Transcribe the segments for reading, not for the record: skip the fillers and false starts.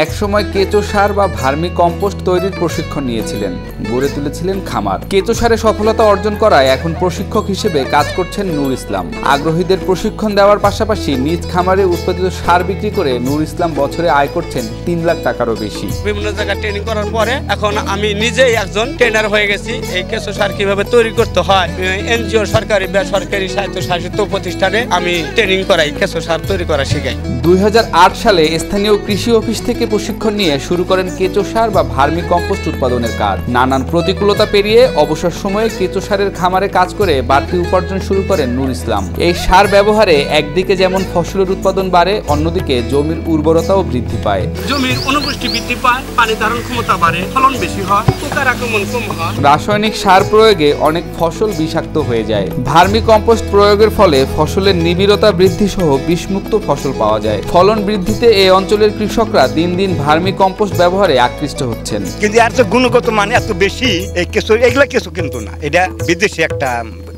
একসময় কেঁচো সার বা ভার্মি কম্পোস্ট তৈরির প্রশিক্ষণ নিয়েছিলেন, গড়ে তুলেছিলেন খামার। কেঁচো সারে সফলতা অর্জন করায় এখন প্রশিক্ষক হিসেবে কাজ করছেন নূর ইসলাম। আগ্রহীদের প্রশিক্ষণ দেওয়ার পাশাপাশি নিজ খামারে উৎপাদিত সার বিক্রি করে নূর ইসলাম বছরে আয় করছেন 3 লাখ টাকারও বেশি। বিভিন্ন জায়গায় ট্রেনিং করার পরে এখন আমি নিজেই একজন ট্রেনার হয়ে গেছি। এই কেঁচো সার কিভাবে তৈরি করতে হয়, এনজিও, সরকারি বেসরকারি স্বায়ত্তশাসিত প্রতিষ্ঠানে আমি ট্রেনিং করাই, কেঁচো সার তৈরি করা শেখাই। 2008 সালে স্থানীয় কৃষি অফিস থেকে প্রশিক্ষণ নিয়ে শুরু করেন কেঁচো সার বা ভার্মি কম্পোস্ট উৎপাদনের কাজ। নানান প্রতিকূলতা পেরিয়ে অবসর সময়ে কেঁচো সারের খামারে কাজ করে বাড়তি উপার্জন শুরু করেন নূর ইসলাম। এই সার ব্যবহারে একদিকে যেমন ফসলের উৎপাদন বাড়ে, অন্যদিকে জমির উর্বরতাও বৃদ্ধি পায়। জমির অনুপুষ্টি বৃদ্ধি পায়, পানি ধারণ ক্ষমতা বাড়ে, ফলন বেশি হয়, পোকার আক্রমণ কম হয়। রাসায়নিক সার প্রয়োগে অনেক ফসল বিষাক্ত হয়ে যায়। ভার্মি কম্পোস্ট প্রয়োগের ফলে ফসলের নিবিড়তা বৃদ্ধি সহ বিষমুক্ত ফসল পাওয়া যায়। ফলন বৃদ্ধিতে এই অঞ্চলের কৃষকরা দিন দিন ভার্মি কম্পোস্ট ব্যবহারে আকৃষ্ট হচ্ছেন। কিন্তু এর যে গুণগত মান এত বেশি, এই কেঁচো এগুলা কেঁচো কিন্তু না, এটা বিদেশি একটা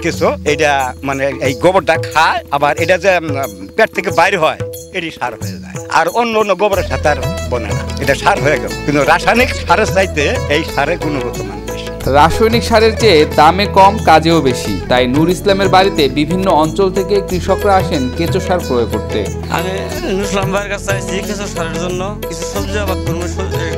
কেঁচো। এটা মানে এই গোবরটা খায়, আবার এটা যে পেট থেকে বাইরে হয় এটি সার হয়ে যায়। আর অন্য অন্য গোবরের সাথে আর বনে না, এটা সার হয়ে গেল। কিন্তু রাসায়নিক সারের চাইতে এই সারের গুণগত মান বেশি। রাসায়নিক সারের চেয়ে দামে কম, কাজেও বেশি। তাই নূর ইসলামের বাড়িতে বিভিন্ন অঞ্চল থেকে কৃষকরা আসেন কেঁচো সার প্রয়োগ করতে। আমি নূর ইসলাম ভাইয়ের কাছে আসছি কেঁচো সারের জন্য। কিছু সবজি আবাদ করবো,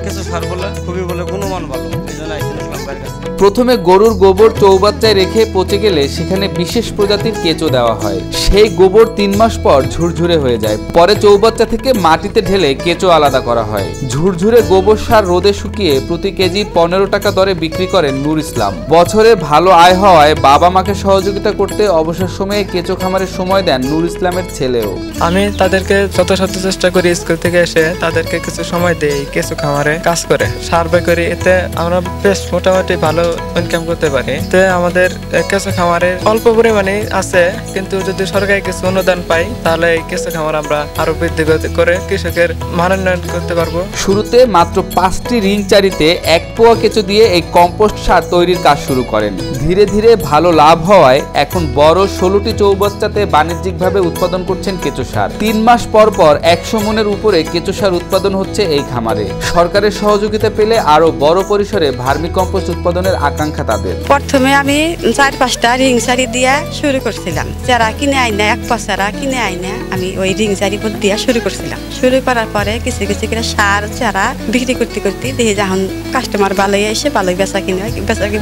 কেঁচো সার বলে খুবই গুণমান ভালো, এই জন্য আসছি নূর ইসলাম ভাইয়ের কাছে। প্রথমে গরুর গোবর চৌবাচ্চায় রেখে পচে গেলে সেখানে বিশেষ প্রজাতির কেঁচো দেওয়া হয়। সেই গোবর 3 মাস পর ঝুরঝুরে হয়ে যায়। পরে চৌবাচ্চা থেকে মাটিতে ঢেলে কেঁচো আলাদা করা হয়। ঝুরঝুরে গোবর সার রোদে শুকিয়ে প্রতি কেজি 15 টাকা দরে বিক্রি করেন নূর ইসলাম। বছরে ভালো আয় হওয়ায় বাবা মাকে সহযোগিতা করতে অবসর সময়ে কেঁচো খামারে সময় দেন নূর ইসলামের ছেলেও। আমি তাদেরকে যথাসাধ্য চেষ্টা করি, স্কুল থেকে এসে তাদেরকে কিছু সময় দেই কেঁচো খামারে কাজ করে, সার্ভে করি। এতে আমরা বেশ মোটামুটি ভালো ইনকাম করতে পারি। তো আমাদের কেঁচো খামারে অল্প পরিমাণে আছে, কিন্তু যদি সরকারি কিছু অনুদান পাই তাহলে এই কেঁচো খামার আমরা আরো বৃদ্ধি করে কৃষকের মানোন্নয়ন করতে পারবো। শুরুতে মাত্র 5টি রিং চারিতে 1 পোয়া কেঁচো দিয়ে এই কম্পোস্ট সার তৈরির কাজ শুরু করেন। ধীরে ধীরে ভালো লাভ হওয়ায় এখন বড় 16টি চৌবাচ্চাতে বাণিজ্যিকভাবে উৎপাদন করছেন কেঁচো সার। 3 মাস পর পর 100 মনের উপরে কেঁচো সার উৎপাদন হচ্ছে এই খামারে। সরকারের সহযোগিতা পেলে আরো বড় পরিসরে ভার্মি কম্পোস্ট উৎপাদনের আকাঙ্ক্ষা তাদের। প্রথমে আমি 4-5টা রিং সারি দিয়ে শুরু করছিলাম। যারা কিনে আইনা, 1 পয়সা কিনে আইনা আমি ওই রিং সারি দিয়ে শুরু করছিলাম। শুরু করার পরে কিছু কিছু করে সার চারা বিক্রি করতে করতে দেখি যখন কাস্টমার ভালোই এসে ভালোই বেচা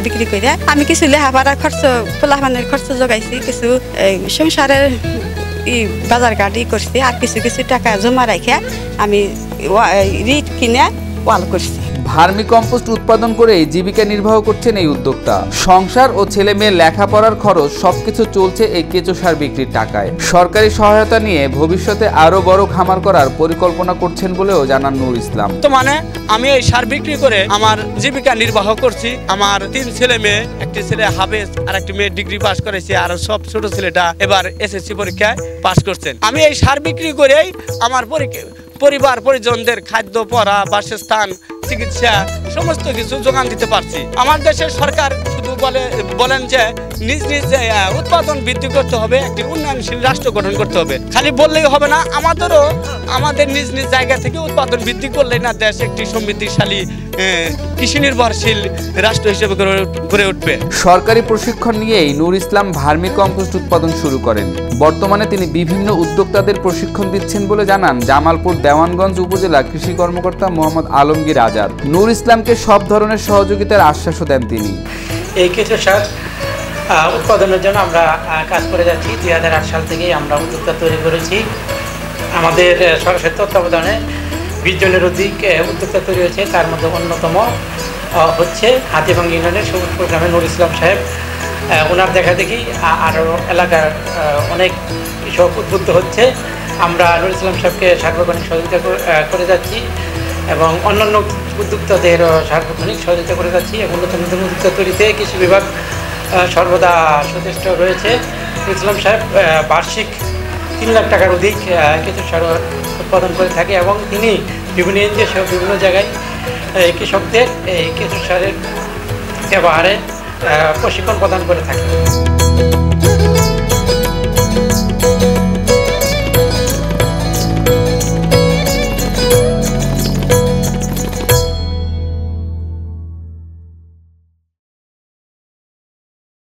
বিক্রি করে আমি কিছু লেখাপড়ার খরচ, পোলাপানের খরচ জোগাইছি, কিছু সংসারের বাজার ঘাট করছি, আর কিছু কিছু টাকা জমা রেখে আমি রিট কিনে ওয়াল করছি। ভার্মি কম্পোস্ট উৎপাদন করে জীবিকা নির্বাহ করছেন এই উদ্যোক্তা। সংসার ও ছেলে মেয়ের লেখাপড়ার খরচ সবকিছু চলছে এই কেঁচো সার বিক্রির টাকায়। সরকারি সহায়তা নিয়ে ভবিষ্যতে আরো বড় খামার করার পরিকল্পনা করছেন বলেও জানান নূর ইসলাম। বর্তমানে আমি এই সার বিক্রি করে আমার জীবিকা নির্বাহ করছি। আমার 3 ছেলে মেয়ে, একটি ছেলে হাফেজ আর একটি মেয়ে ডিগ্রি পাস করেছে, আর সব ছোট ছেলেটা এবার এসএসসি পরীক্ষায় পাস করছেন। আমি এই সার বিক্রি করেই আমার পরিবার পরিজনদের খাদ্য, পড়া, বাসস্থান, চিকিৎসা সমস্ত কিছু যোগান দিতে পারছি। আমার দেশের সরকার শুধু বলেন যে নিজ নিজ উৎপাদন বৃদ্ধি করতে হবে, একটি উন্নয়নশীল রাষ্ট্র গঠন করতে হবে। খালি বললেই হবে না, আমাদের নিজ নিজ জায়গা থেকে উৎপাদন বৃদ্ধি করলেই না দেশ একটি সমৃদ্ধিশালী কৃষি নির্ভরশীল রাষ্ট্র হিসেবে গড়ে উঠবে। সরকারি প্রশিক্ষণ নিয়েই নূর ইসলাম ভার্মি কম্পোস্ট উৎপাদন শুরু করেন। বর্তমানে তিনি বিভিন্ন উদ্যোক্তাদের প্রশিক্ষণ দিচ্ছেন বলে জানান জামালপুর দেওয়ানগঞ্জ উপজেলা কৃষি কর্মকর্তা মোহাম্মদ আলমগীর আজাদ। নূর ইসলামকে সব ধরনের সহযোগিতার আশ্বাসও দেন তিনি। এই কেঁচো সার উৎপাদনের জন্য আমরা কাজ করে যাচ্ছি। 2008 সাল থেকেই আমরা উদ্যোক্তা তৈরি করেছি। আমাদের সরাসরি তত্ত্বাবধানে 20 জনের অধিক উদ্যোক্তা তৈরি হয়েছে। তার মধ্যে অন্যতম হচ্ছে হাতিভাঙ্গা ইউনিয়নের সবুজ প্রোগ্রামে নূর ইসলাম সাহেব। ওনার দেখা দেখি আরও এলাকার অনেক কৃষক উদ্বুদ্ধ হচ্ছে। আমরা নূর ইসলাম সাহেবকে সার্বক্ষণিক সহযোগিতা করে যাচ্ছি এবং অন্যান্য উদ্যোক্তাদের সার্বক্ষণিক সহযোগিতা করে যাচ্ছি। এবং নতুন নতুন উদ্যোক্তা তৈরিতে কৃষি বিভাগ সর্বদা সচেষ্ট রয়েছে। নূর ইসলাম সাহেব বার্ষিক 3 লাখ টাকার অধিক কেঁচো সার উৎপাদন করে থাকে এবং তিনি বিভিন্ন এনজিও সহ বিভিন্ন জায়গায় কৃষকদের এই কেঁচো সারের ব্যবহারে প্রশিক্ষণ প্রদান করে থাকে।